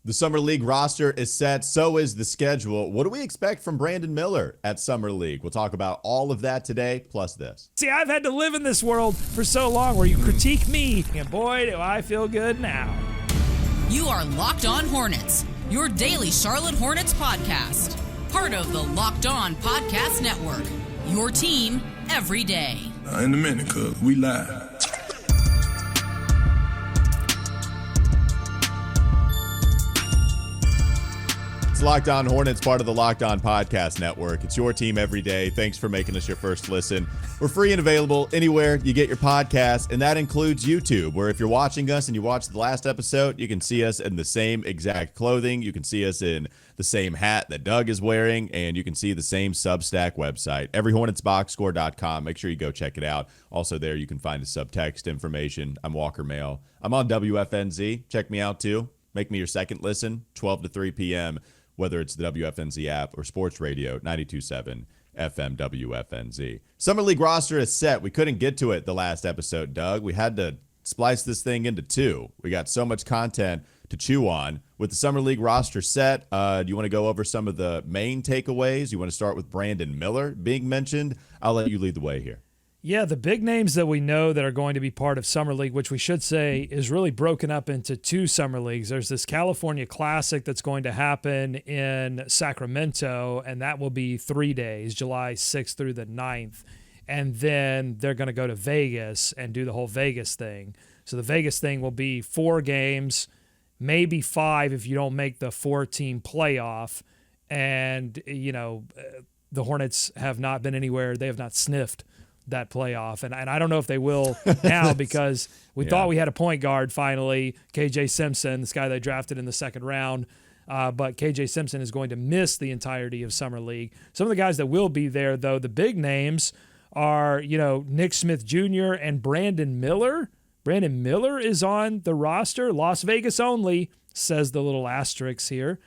The Summer League roster is set, so is the schedule. What do we expect from Brandon Miller at Summer League? We'll talk about all of that today, plus this. See, I've had to live in this world for so long where you critique me, and boy, do I feel good now. You are Locked On Hornets, your daily Charlotte Hornets podcast. Part of the Locked On Podcast Network, your team every day. In a minute, cuz we live. Locked On Hornets, part of the Locked On Podcast Network. It's your team every day. Thanks for making us your first listen. We're free and available anywhere you get your podcasts, and that includes YouTube, where if you're watching us and you watched the last episode, you can see us in the same exact clothing. You can see us in the same hat that Doug is wearing, and you can see the same Substack website, everyhornetsboxscore.com. Make sure you go check it out. Also there, you can find the subtext information. I'm Walker Mail. I'm on WFNZ. Check me out, too. Make me your second listen, 12 to 3 p.m., whether it's the WFNZ app or Sports Radio 92.7 FM WFNZ. Summer League roster is set. We couldn't get to it the last episode, Doug. We had to splice this thing into two. We got so much content to chew on. With the Summer League roster set, do you want to go over some of the main takeaways? You want to start with Brandon Miller being mentioned? I'll let you lead the way here. Yeah, the big names that we know that are going to be part of Summer League, which we should say is really broken up into two Summer Leagues. There's this California Classic that's going to happen in Sacramento, and that will be 3 days, July 6th through the 9th. And then they're going to go to Vegas and do the whole Vegas thing. So the Vegas thing will be 4 games, maybe 5 if you don't make the 4-team playoff. And, you know, the Hornets have not been anywhere. They have not sniffed that playoff. And I don't know if they will now because we thought we had a point guard finally, KJ Simpson, this guy they drafted in the second round. But KJ Simpson is going to miss the entirety of Summer League. Some of the guys that will be there, though, the big names are, you know, Nick Smith Jr. and Brandon Miller. Brandon Miller is on the roster. Las Vegas only, says the little asterisk here.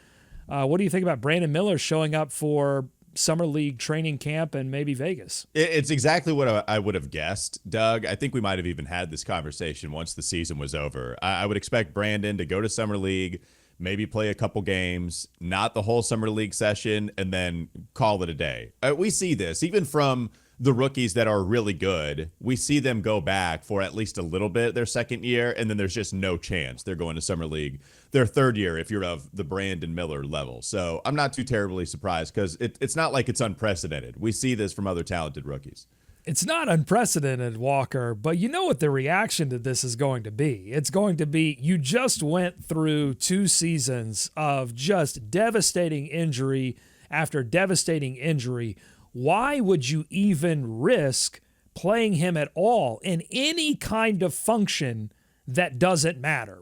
What do you think about Brandon Miller showing up for Summer League training camp and maybe Vegas? It's exactly what I would have guessed, Doug. I think we might have even had this conversation once the season was over. I would expect Brandon to go to Summer League, maybe play a couple games, not the whole Summer League session, and then call it a day. We see this even from the rookies that are really good. We see them go back for at least a little bit their second year, and then there's just no chance they're going to Summer League their third year if you're of the Brandon Miller level. So I'm not too terribly surprised because it's not like it's unprecedented. We see this from other talented rookies. It's not unprecedented, Walker, but you know what the reaction to this is going to be. It's going to be, you just went through 2 seasons of just devastating injury after devastating injury. Why would you even risk playing him at all in any kind of function that doesn't matter?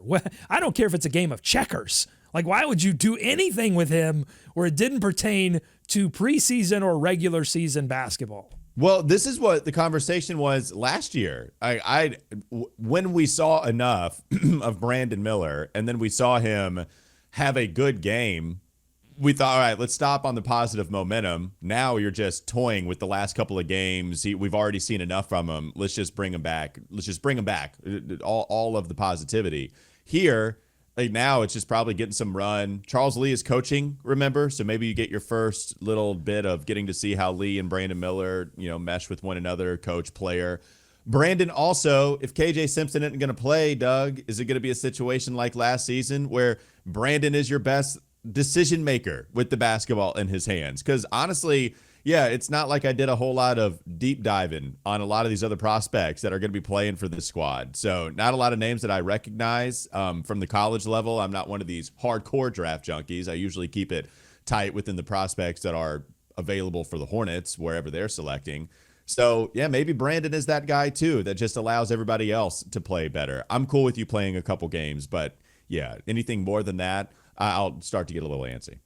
I don't care if it's a game of checkers. Like, why would you do anything with him where it didn't pertain to preseason or regular season basketball? Well, this is what the conversation was last year. When we saw enough of Brandon Miller and then we saw him have a good game, we thought, all right, let's stop on the positive momentum. Now you're just toying with the last couple of games. We've already seen enough from him. Let's just bring him back. All of the positivity. Here, like now it's just probably getting some run. Charles Lee is coaching, remember? So maybe you get your first little bit of getting to see how Lee and Brandon Miller, mesh with one another, coach, player. Brandon also, if KJ Simpson isn't going to play, Doug, is it going to be a situation like last season where Brandon is your best decision maker with the basketball in his hands? Because honestly, it's not like I did a whole lot of deep diving on a lot of these other prospects that are going to be playing for this squad. So not a lot of names that I recognize from the college level. I'm not one of these hardcore draft junkies. I usually keep it tight within the prospects that are available for the Hornets, wherever they're selecting. So, maybe Brandon is that guy, too, that just allows everybody else to play better. I'm cool with you playing a couple games, but, anything more than that, I'll start to get a little antsy.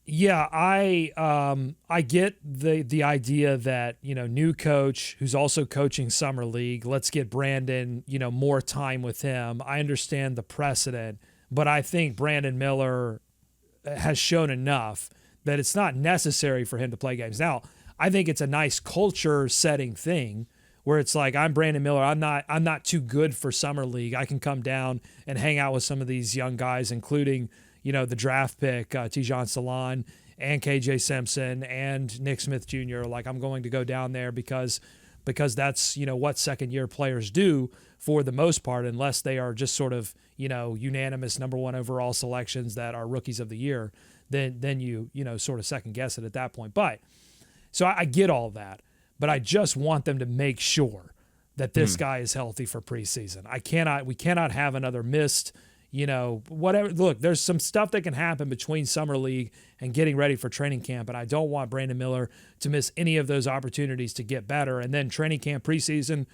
Yeah, I get the idea that, new coach who's also coaching Summer League, let's get Brandon, more time with him. I understand the precedent, but I think Brandon Miller has shown enough that it's not necessary for him to play games. Now, I think it's a nice culture setting thing where it's like, I'm Brandon Miller. I'm not too good for Summer League. I can come down and hang out with some of these young guys, including, the draft pick, Tidjane Salaun and KJ Simpson and Nick Smith Jr. Like, I'm going to go down there because that's, what second-year players do for the most part, unless they are just sort of, unanimous number one overall selections that are rookies of the year, then you sort of second guess it at that point. But so I get all that, but I just want them to make sure that this guy is healthy for preseason. We cannot have another missed, whatever. Look, there's some stuff that can happen between Summer League and getting ready for training camp, and I don't want Brandon Miller to miss any of those opportunities to get better. And then training camp, preseason,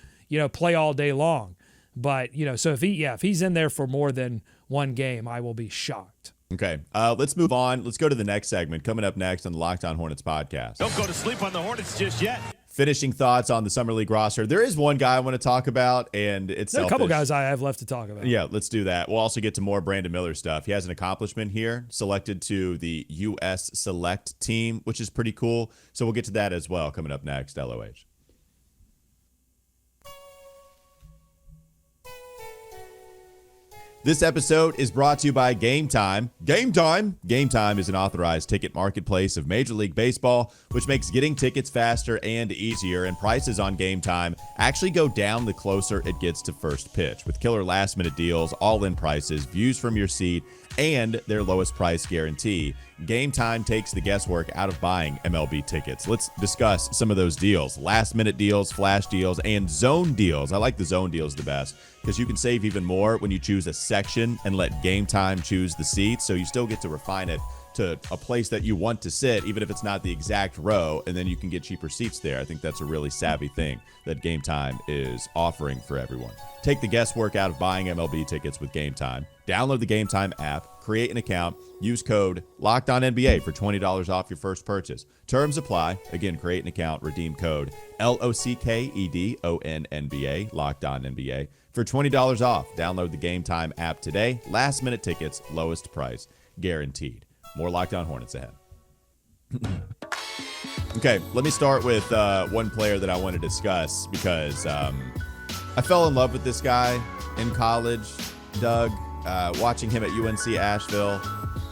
play all day long. But, so if he's in there for more than one game, I will be shocked. Okay, let's move on. Let's go to the next segment. Coming up next on the Locked On Hornets podcast. Don't go to sleep on the Hornets just yet. Finishing thoughts on the Summer League roster. There is one guy I want to talk about, and it's There are selfish. a couple guys I have left to talk about. Yeah, let's do that. We'll also get to more Brandon Miller stuff. He has an accomplishment here, selected to the U.S. Select team, which is pretty cool. So we'll get to that as well coming up next, LOH. This episode is brought to you by Game Time. Game Time! Game Time is an authorized ticket marketplace of Major League Baseball, which makes getting tickets faster and easier, and prices on Game Time actually go down the closer it gets to first pitch, with killer last-minute deals, all-in prices, views from your seat, and their lowest price guarantee. Game Time takes the guesswork out of buying MLB tickets. Let's discuss some of those deals. Last-minute deals, flash deals, and zone deals. I like the zone deals the best because you can save even more when you choose a section and let Game Time choose the seats, so you still get to refine it to a place that you want to sit, even if it's not the exact row, and then you can get cheaper seats there. I think that's a really savvy thing that Game Time is offering for everyone. Take the guesswork out of buying MLB tickets with Game Time. Download the Game Time app, create an account, use code LOCKEDONNBA for $20 off your first purchase. Terms apply. Again, create an account, redeem code LOCKEDONNBA, LOCKEDONNBA, for $20 off. Download the Game Time app today. Last minute tickets, lowest price, guaranteed. More Locked On Hornets ahead. Okay, let me start with one player that I want to discuss because I fell in love with this guy in college, Doug, watching him at UNC Asheville.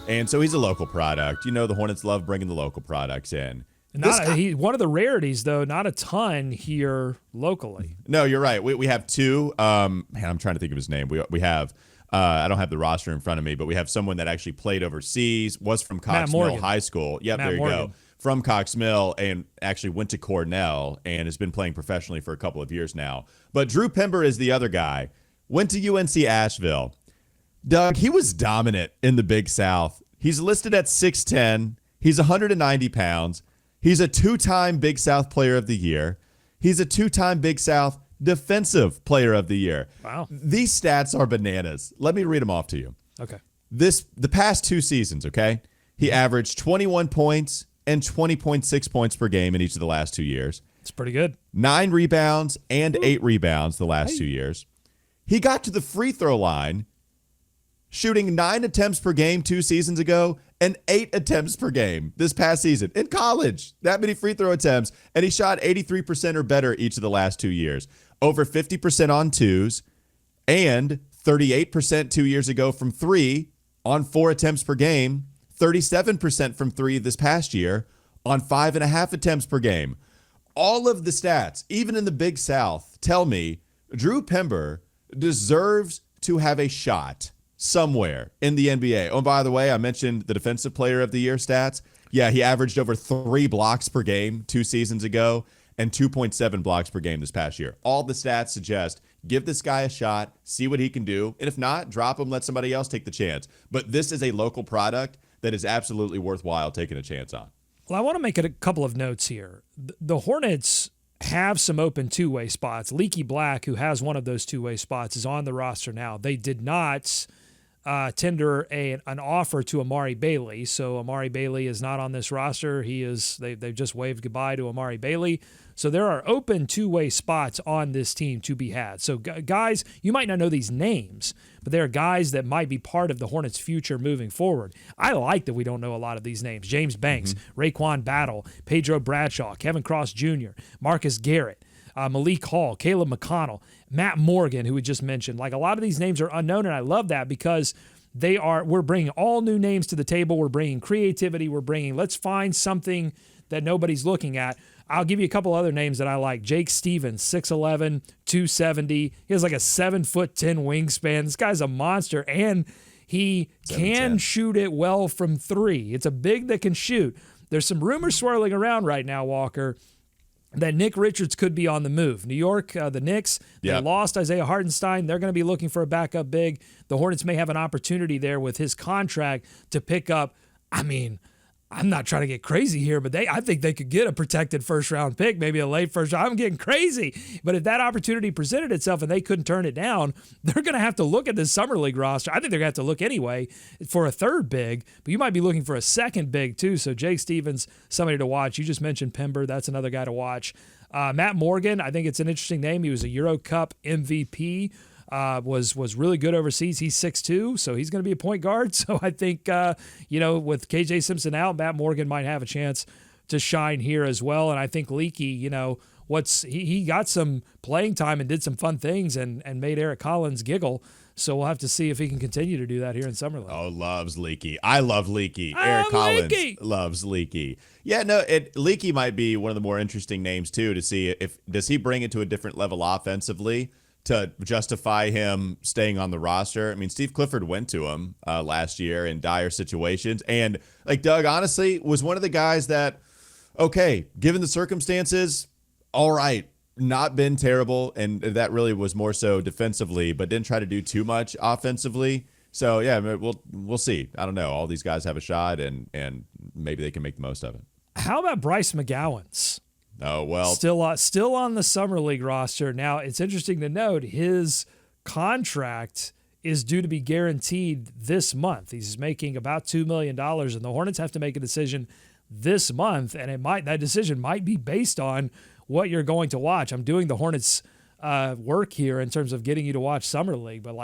And so he's a local product. The Hornets love bringing the local products in. One of the rarities, though, not a ton here locally. No, you're right. We have two. I'm trying to think of his name. We have... I don't have the roster in front of me, but we have someone that actually played overseas, was from Cox Mill High School. Yep, Matt there you Morgan. go. From Cox Mill, and actually went to Cornell and has been playing professionally for a couple of years now. But Drew Pember is the other guy. Went to UNC Asheville. Doug, he was dominant in the Big South. He's listed at 6'10". He's 190 pounds. He's a two-time Big South Player of the Year. He's a two-time Big South Defensive Player of the Year. Wow. These stats are bananas. Let me read them off to you. Okay. The past two seasons, okay? He averaged 21 points and 20.6 points per game in each of the last 2 years. It's pretty good. 9 rebounds and 8 rebounds the last 2 years. He got to the free throw line shooting 9 attempts per game 2 seasons ago and 8 attempts per game this past season in college. That many free throw attempts. And he shot 83% or better each of the last 2 years. Over 50% on twos and 38% 2 years ago from three on 4 attempts per game. 37% from three this past year on 5.5 attempts per game. All of the stats, even in the Big South, tell me Drew Pember deserves to have a shot somewhere in the NBA. Oh, and by the way, I mentioned the Defensive Player of the Year stats. Yeah, he averaged over 3 blocks per game 2 seasons ago and 2.7 blocks per game this past year. All the stats suggest give this guy a shot, see what he can do, and if not, drop him, let somebody else take the chance. But this is a local product that is absolutely worthwhile taking a chance on. Well, I want to make a couple of notes here. The Hornets have some open two-way spots. Leaky Black, who has one of those two-way spots, is on the roster now. They did not tender an offer to Amari Bailey, so Amari Bailey is not on this roster. They've just waved goodbye to Amari Bailey. So there are open two-way spots on this team to be had. So guys, you might not know these names, but there are guys that might be part of the Hornets' future moving forward. I like that we don't know a lot of these names. James Banks, Raekwon Battle, Pedro Bradshaw, Kevin Cross Jr., Marcus Garrett, Malik Hall, Caleb McConnell, Matt Morgan, who we just mentioned. Like, a lot of these names are unknown, and I love that because we're bringing all new names to the table. We're bringing creativity. Let's find something that nobody's looking at. I'll give you a couple other names that I like. Jake Stevens, 6'11", 270. He has like a 7'10" wingspan. This guy's a monster, and he can shoot it well from three. It's a big that can shoot. There's some rumors swirling around right now, Walker, that Nick Richards could be on the move. New York, the Knicks, they lost Isaiah Hartenstein. They're going to be looking for a backup big. The Hornets may have an opportunity there with his contract to pick up, I'm not trying to get crazy here, but I think they could get a protected first-round pick, maybe a late first round. I'm getting crazy. But if that opportunity presented itself and they couldn't turn it down, they're going to have to look at this Summer League roster. I think they're going to have to look anyway for a third big, but you might be looking for a second big too. So Jake Stevens, somebody to watch. You just mentioned Pember. That's another guy to watch. Matt Morgan, I think it's an interesting name. He was a Euro Cup MVP. Was really good overseas. He's 6'2", so he's going to be a point guard. So I think, with KJ Simpson out, Matt Morgan might have a chance to shine here as well. And I think Leaky, he got some playing time and did some fun things and made Eric Collins giggle. So we'll have to see if he can continue to do that here in Summer League. Oh, loves Leaky. I love Leaky. Eric Collins loves Leaky. Yeah, no, Leaky might be one of the more interesting names too, to see does he bring it to a different level offensively to justify him staying on the roster. I mean, Steve Clifford went to him last year in dire situations. And like Doug, honestly, was one of the guys that, okay, given the circumstances, all right, not been terrible. And that really was more so defensively, but didn't try to do too much offensively. So, yeah, we'll see. I don't know. All these guys have a shot, and maybe they can make the most of it. How about Bryce McGowan's? Oh, well. Still on the Summer League roster. Now, it's interesting to note his contract is due to be guaranteed this month. He's making about $2 million, and the Hornets have to make a decision this month, and that decision might be based on what you're going to watch. I'm doing the Hornets work here in terms of getting you to watch Summer League, but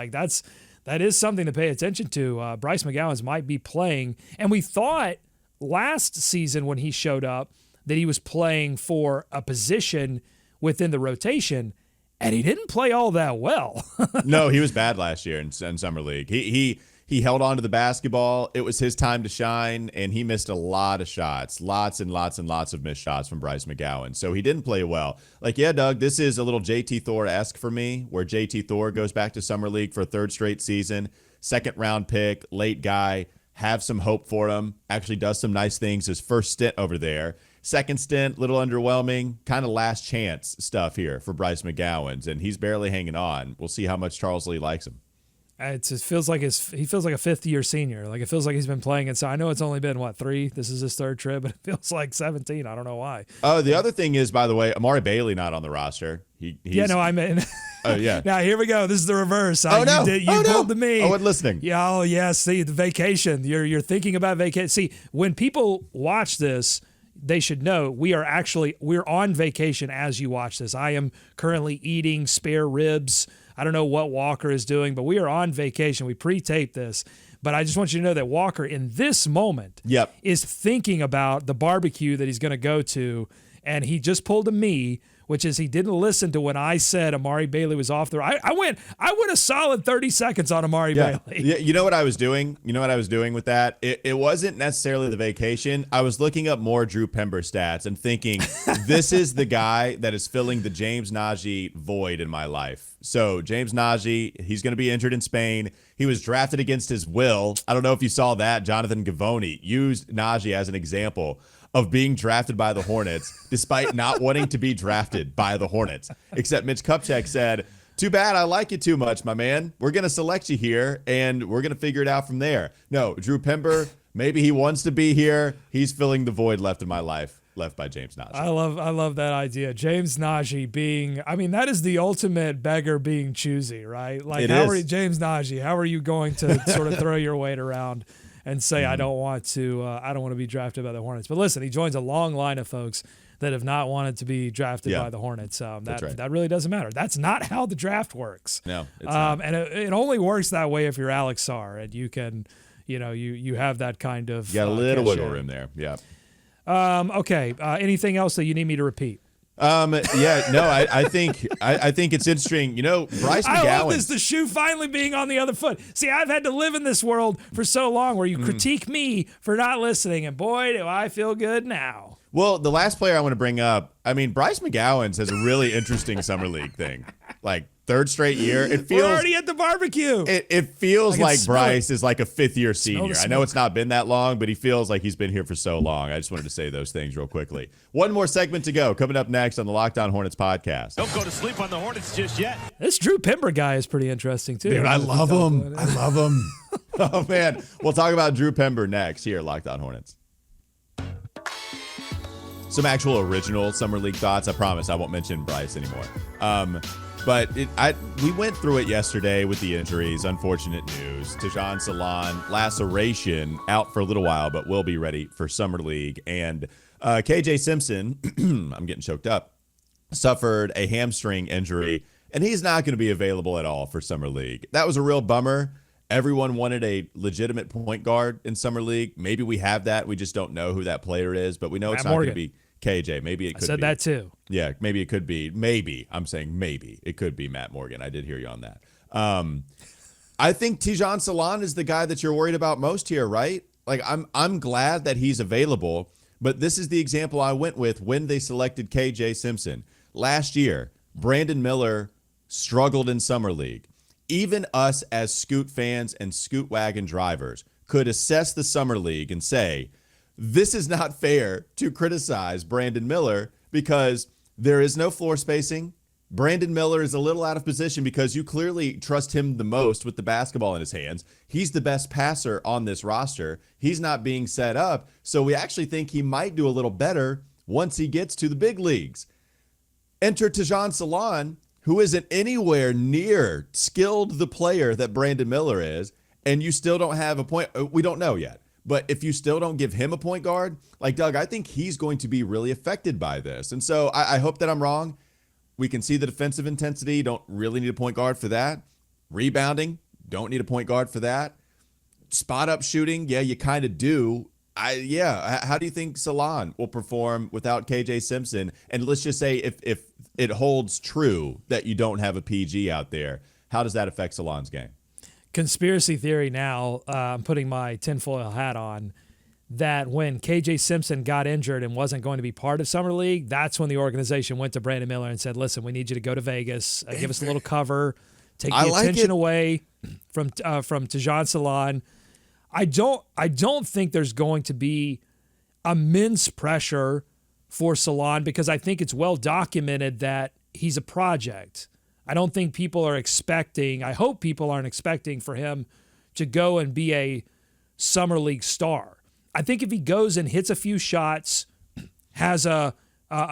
that is something to pay attention to. Bryce McGowan's might be playing, and we thought last season when he showed up that he was playing for a position within the rotation, and he didn't play all that well. No, he was bad last year in Summer League. He held on to the basketball. It was his time to shine, and he missed a lot of shots, lots and lots and lots of missed shots from Bryce McGowan. So he didn't play well. Doug, this is a little JT Thor-esque for me, where JT Thor goes back to Summer League for a third straight season, second-round pick, late guy, have some hope for him, actually does some nice things his first stint over there. Second stint, little underwhelming, kind of last chance stuff here for Bryce McGowan, and he's barely hanging on. We'll see how much Charles Lee likes him. It feels like he feels like a fifth-year senior. Like, it feels like he's been playing it. So I know it's only been, 3? This is his third trip, but it feels like 17. I don't know why. Oh, the other thing is, by the way, Amari Bailey not on the roster. I mean. Oh, yeah. Now, here we go. This is the reverse. No. You pulled to me. I wasn't listening. Yeah, oh, yeah. See, the vacation. You're thinking about vacation. See, when people watch this, they should know we're on vacation as you watch this. I am currently eating spare ribs. I don't know what Walker is doing, but we are on vacation. We pre-taped this. But I just want you to know that Walker, in this moment, is thinking about the barbecue that he's going to go to, and he just pulled a me, which is he didn't listen to when I said Amari Bailey was off there. I went a solid 30 seconds on Amari Bailey. Yeah, you know what I was doing? With that? It wasn't necessarily the vacation. I was looking up more Drew Pember stats and thinking, this is the guy that is filling the James Najee void in my life. So James Najee, he's going to be injured in Spain. He was drafted against his will. I don't know if you saw that. Jonathan Givony used Najee as an example of being drafted by the Hornets despite not wanting to be drafted by the Hornets. Except Mitch Kupchak said, too bad, I like you too much, my man. We're going to select you here, and we're going to figure it out from there. No, Drew Pember, maybe he wants to be here. He's filling the void left in my life, left by James Najee. I love that idea. James Najee being, that is the ultimate beggar being choosy, right? Like, James Najee, how are you going to sort of throw your weight around and say, I don't want to be drafted by the Hornets? But listen, he joins a long line of folks that have not wanted to be drafted by the Hornets. That's right. That really doesn't matter. That's not how the draft works. No, it's not. And it only works that way if you're Alex Sarr, and you can, you have that kind of. You got a little wiggle room there. Yeah. Okay. Anything else that you need me to repeat? I think it's interesting. Bryce McGowan. I love this, the shoe finally being on the other foot. See, I've had to live in this world for so long where you critique me for not listening, and boy, do I feel good now. Well, the last player I want to bring up, Bryce McGowan has a really interesting summer league thing. Like, third straight year. We're already at the barbecue. It feels like Bryce is like a fifth-year Smell senior. the I know it's not been that long, but he feels like he's been here for so long. I just wanted to say those things real quickly. One more segment to go. Coming up next on the Locked On Hornets podcast. Don't go to sleep on the Hornets just yet. This Drew Pember guy is pretty interesting, too. Dude, I love him. Oh, man. We'll talk about Drew Pember next here at Locked On Hornets. Some actual original Summer League thoughts. I promise I won't mention Bryce anymore. But we went through it yesterday with the injuries. Unfortunate news. Tidjane Salaun, laceration, out for a little while, but will be ready for Summer League. And KJ Simpson, I'm getting choked up, suffered a hamstring injury, and he's not going to be available at all for Summer League. That was a real bummer. Everyone wanted a legitimate point guard in Summer League. Maybe we have that. We just don't know who that player is, but we know it's not going to be KJ. Maybe it could be. I said that too. Yeah, maybe it could be. Maybe. I'm saying maybe. It could be Matt Morgan. I did hear you on that. I think Tidjane Salaun is the guy that you're worried about most here, right? Like, I'm glad that he's available, but this is the example I went with when they selected KJ Simpson. Last year, Brandon Miller struggled in Summer League. Even us as Scoot fans and Scoot wagon drivers could assess the Summer League and say, this is not fair to criticize Brandon Miller because there is no floor spacing. Brandon Miller is a little out of position because you clearly trust him the most with the basketball in his hands. He's the best passer on this roster. He's not being set up, so we actually think he might do a little better once he gets to the big leagues. Enter Tidjane Salaun, who isn't anywhere near skilled the player that Brandon Miller is, and you still don't have a point. We don't know yet. But if you still don't give him a point guard, like Doug, I think he's going to be really affected by this. And so I hope that I'm wrong. We can see the defensive intensity. Don't really need a point guard for that. Rebounding, don't need a point guard for that. Spot up shooting, yeah, you kind of do. How do you think Salaun will perform without KJ Simpson? And let's just say if it holds true that you don't have a PG out there, how does that affect Salaun's game? Conspiracy theory now, I'm putting my tinfoil hat on, that when KJ Simpson got injured and wasn't going to be part of Summer League, that's when the organization went to Brandon Miller and said, listen, we need you to go to Vegas, give us a little cover, take the attention away from Tidjane Salaun. I don't think there's going to be immense pressure for Salaun because I think it's well documented that he's a project. I don't think people are expecting, I hope people aren't expecting for him to go and be a Summer League star. I think if he goes and hits a few shots, has a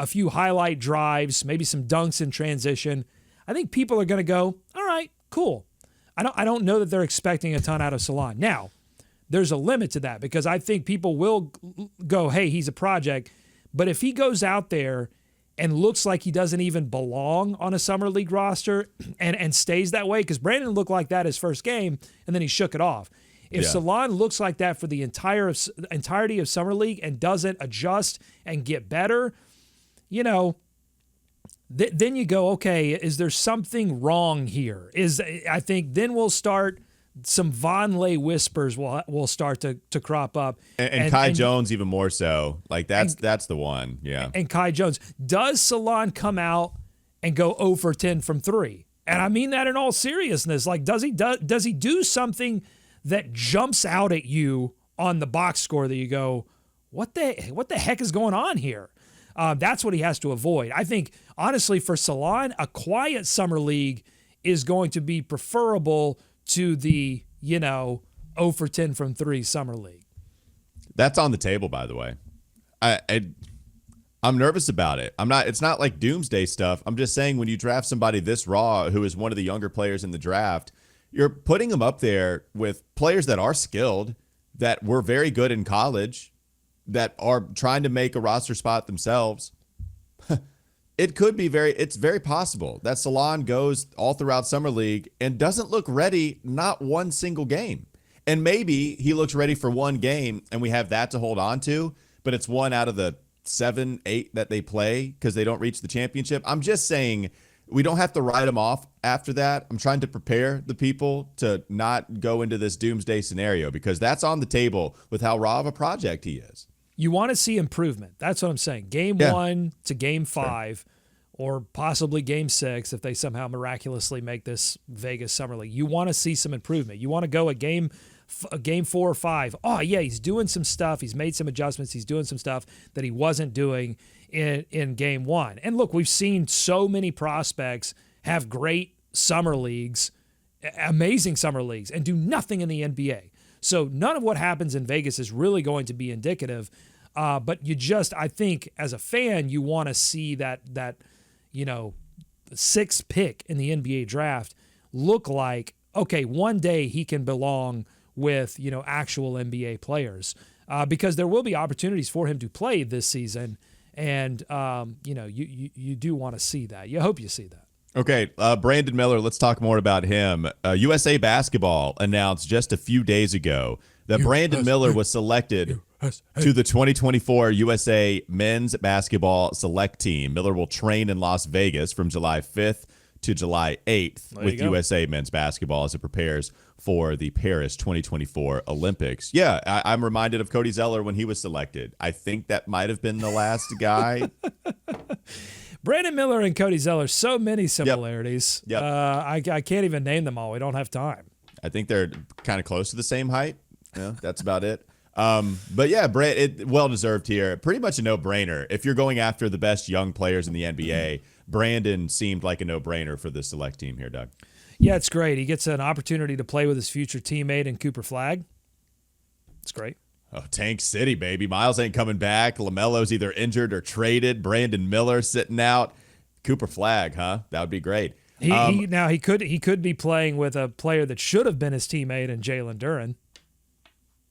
few highlight drives, maybe some dunks in transition, I think people are going to go, all right, cool. I don't know that they're expecting a ton out of Salaun. Now, there's a limit to that because I think people will go, hey, he's a project. But if he goes out there and looks like he doesn't even belong on a Summer League roster and stays that way, because Brandon looked like that his first game, and then he shook it off. If Salaun looks like that for the entirety of Summer League and doesn't adjust and get better, then you go, okay, is there something wrong here? I think then we'll start, some Vonleh whispers will start to crop up. And Kai Jones even more so. Like that's the one. Yeah. And Kai Jones. Does Salaun come out and go 0 for 10 from 3? And I mean that in all seriousness. Like, does he do something that jumps out at you on the box score that you go, what the heck is going on here? That's what he has to avoid. I think, honestly, for Salaun, a quiet Summer League is going to be preferable to the, 0 for 10 from 3 Summer League. That's on the table, by the way. I'm nervous about it. It's not like doomsday stuff. I'm just saying when you draft somebody this raw, who is one of the younger players in the draft, you're putting them up there with players that are skilled, that were very good in college, that are trying to make a roster spot themselves. It's very possible that Salaun goes all throughout Summer League and doesn't look ready, not one single game. And maybe he looks ready for one game and we have that to hold on to, but it's one out of the 7, 8 that they play because they don't reach the championship. I'm just saying we don't have to write them off after that. I'm trying to prepare the people to not go into this doomsday scenario because that's on the table with how raw of a project he is. You want to see improvement. That's what I'm saying. Game 1 to game 5, or possibly game 6 if they somehow miraculously make this Vegas Summer League. You want to see some improvement. You want to go a game 4 or 5. Oh, yeah, he's doing some stuff. He's made some adjustments. He's doing some stuff that he wasn't doing in game 1. And look, we've seen so many prospects have great summer leagues, amazing summer leagues, and do nothing in the NBA. So none of what happens in Vegas is really going to be indicative. But I think as a fan, you want to see that 6th pick in the NBA draft look like, okay, one day he can belong with, actual NBA players because there will be opportunities for him to play this season. And, you do want to see that. You hope you see that. Okay, Brandon Miller, let's talk more about him. USA Basketball announced just a few days ago that Brandon Miller was selected to the 2024 USA Men's Basketball Select Team. Miller will train in Las Vegas from July 5th to July 8th with USA Men's Basketball as it prepares for the Paris 2024 Olympics. Yeah, I'm reminded of Cody Zeller when he was selected. I think that might have been the last guy. Brandon Miller and Cody Zeller, so many similarities. Yep. I can't even name them all. We don't have time. I think they're kind of close to the same height. Yeah, that's about it. But yeah, well-deserved here. Pretty much a no-brainer. If you're going after the best young players in the NBA, Brandon seemed like a no-brainer for the select team here, Doug. Yeah, it's great. He gets an opportunity to play with his future teammate in Cooper Flagg. It's great. Oh, Tank City, baby. Miles ain't coming back. LaMelo's either injured or traded. Brandon Miller sitting out. Cooper Flagg, huh? That would be great. He could be playing with a player that should have been his teammate in Jalen Duren.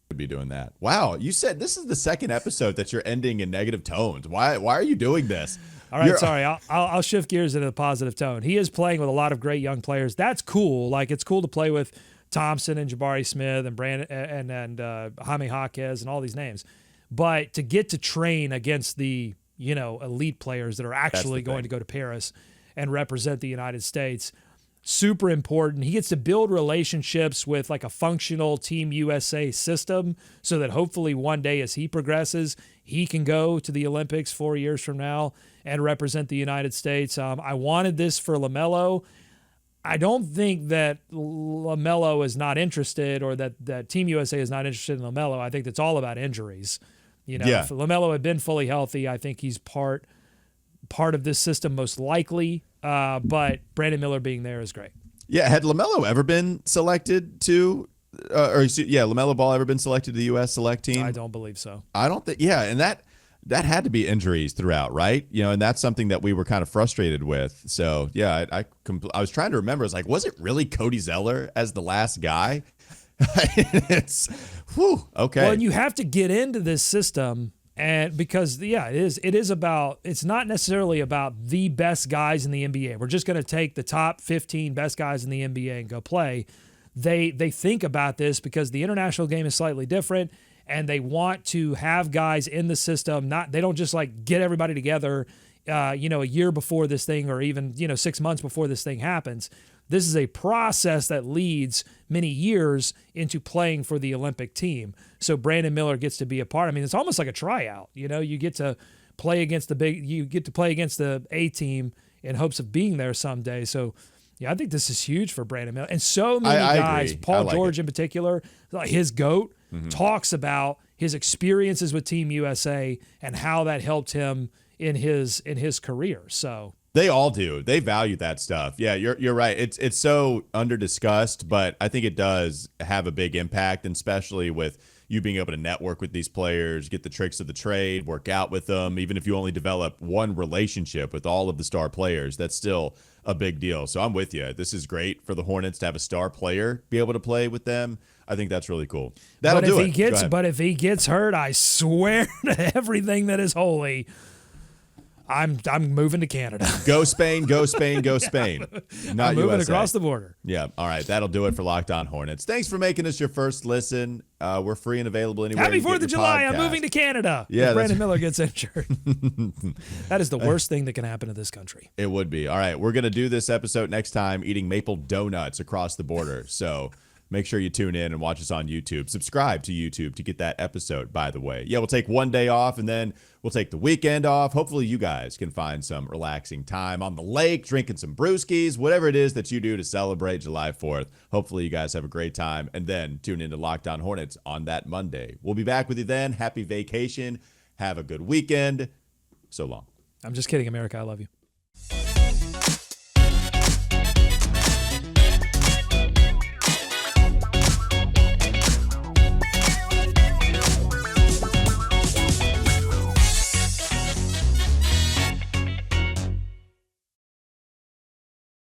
Would be doing that. Wow, you said this is the second episode that you're ending in negative tones. Why are you doing this? All right, sorry. I'll shift gears into the positive tone. He is playing with a lot of great young players. That's cool. Like, it's cool to play with Thompson and Jabari Smith and Brandon and Jaime Jaquez and all these names. But to get to train against the, elite players that are actually going to go to Paris and represent the United States, super important. He gets to build relationships with like a functional Team USA system so that hopefully one day as he progresses, he can go to the Olympics 4 years from now and represent the United States. I wanted this for LaMelo. I don't think that LaMelo is not interested or that Team USA is not interested in LaMelo. I think that's all about injuries. If LaMelo had been fully healthy, I think he's part of this system most likely. But Brandon Miller being there is great. Yeah, had LaMelo ever been selected to LaMelo Ball ever been selected to the U.S. Select Team? I don't believe so. I don't think. Yeah, and that had to be injuries throughout, right? And that's something that we were kind of frustrated with. So yeah, I was trying to remember. I was like, was it really Cody Zeller as the last guy? Okay. Well, and you have to get into this system, and because it's not necessarily about the best guys in the NBA. We're just going to take the top 15 best guys in the NBA and go play. They think about this because the international game is slightly different. And they want to have guys in the system. They don't just like get everybody together, a year before this thing, or even 6 months before this thing happens. This is a process that leads many years into playing for the Olympic team. So Brandon Miller gets to be a part. I mean, it's almost like a tryout. You get to play against the A team in hopes of being there someday. So yeah, I think this is huge for Brandon Miller. And so many guys, agree. Paul George in particular, like his GOAT, talks about his experiences with Team USA and how that helped him in his career. So they all do. They value that stuff. Yeah, you're right. It's so under discussed, but I think it does have a big impact, and especially with you being able to network with these players, get the tricks of the trade, work out with them. Even if you only develop one relationship with all of the star players, that's still a big deal. So I'm with you. This is great for the Hornets to have a star player be able to play with them. I think that's really cool. But if he gets hurt, I swear to everything that is holy, I'm moving to Canada. Go Spain, go Spain, go Spain. Not I'm moving USA. across the border. Yeah. All right. That'll do it for Locked On Hornets. Thanks for making us your first listen. We're free and available anywhere. Happy you get 4th of your July. podcast. I'm moving to Canada. Yeah, if Brandon Miller gets injured. That is the worst thing that can happen to this country. It would be. All right. We're going to do this episode next time eating maple donuts across the border. So make sure you tune in and watch us on YouTube. Subscribe to YouTube to get that episode, by the way. Yeah, we'll take one day off and then we'll take the weekend off. Hopefully you guys can find some relaxing time on the lake, drinking some brewskis, whatever it is that you do to celebrate July 4th. Hopefully you guys have a great time and then tune into Locked On Hornets on that Monday. We'll be back with you then. Happy vacation. Have a good weekend. So long. I'm just kidding, America. I love you.